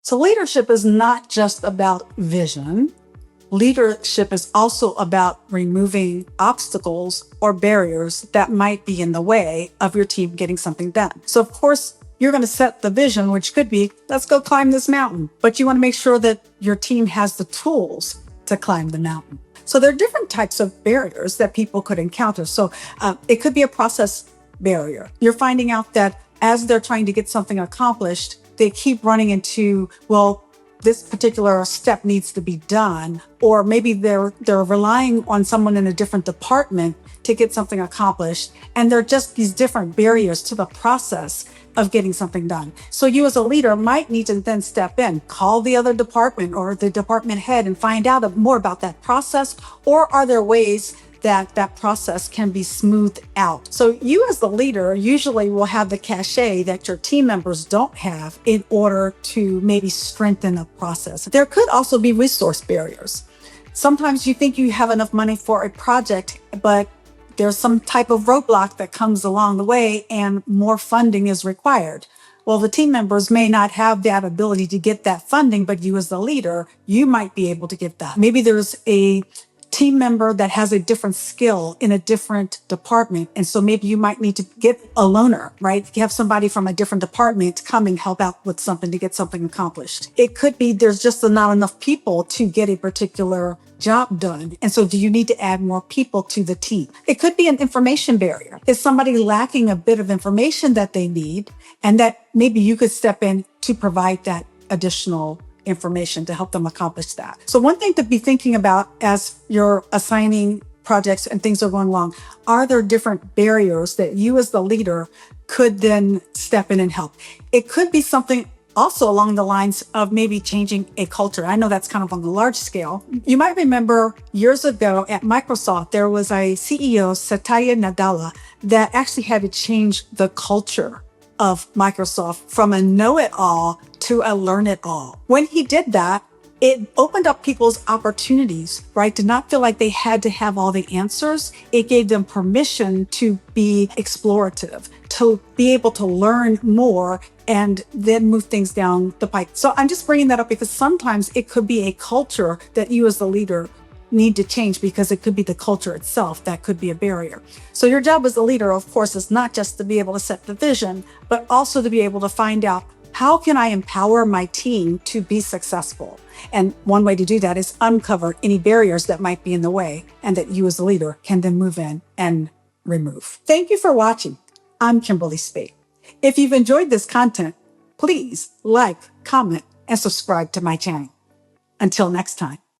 So leadership is not just about vision. Leadership is also about removing obstacles or barriers that might be in the way of your team getting something done. So of course, you're going to set the vision, which could be, let's go climb this mountain. But you want to make sure that your team has the tools to climb the mountain. So there are different types of barriers that people could encounter. So it could be a process barrier. You're finding out that as they're trying to get something accomplished, they keep running into, well, this particular step needs to be done, or maybe they're relying on someone in a different department to get something accomplished, and there are just these different barriers to the process of getting something done. So you as a leader might need to then step in, call the other department or the department head and find out more about that process, or are there ways that process can be smoothed out. So you as the leader usually will have the cachet that your team members don't have in order to maybe strengthen a process. There could also be resource barriers. Sometimes you think you have enough money for a project, but there's some type of roadblock that comes along the way and more funding is required. Well, the team members may not have that ability to get that funding, but you as the leader, you might be able to get that. Maybe there's a team member that has a different skill in a different department. And so maybe you might need to get a loaner, right? You have somebody from a different department come and help out with something to get something accomplished. It could be there's just not enough people to get a particular job done. And so do you need to add more people to the team? It could be an information barrier. Is somebody lacking a bit of information that they need, and that maybe you could step in to provide that additional information to help them accomplish that. So one thing to be thinking about as you're assigning projects and things are going along, are there different barriers that you as the leader could then step in and help? It could be something also along the lines of maybe changing a culture. I know that's kind of on the large scale. You might remember years ago at Microsoft, there was a CEO, Satya Nadella, that actually had to change the culture of Microsoft from a know-it-all to a learn-it-all. When he did that, it opened up people's opportunities, right? To not feel like they had to have all the answers. It gave them permission to be explorative, to be able to learn more and then move things down the pipe. So I'm just bringing that up because sometimes it could be a culture that you as the leader need to change, because it could be the culture itself that could be a barrier. So your job as a leader, of course, is not just to be able to set the vision, but also to be able to find out, how can I empower my team to be successful? And one way to do that is uncover any barriers that might be in the way and that you as a leader can then move in and remove. Thank you for watching. I'm Kimberly Spate. If you've enjoyed this content, please like, comment, and subscribe to my channel. Until next time.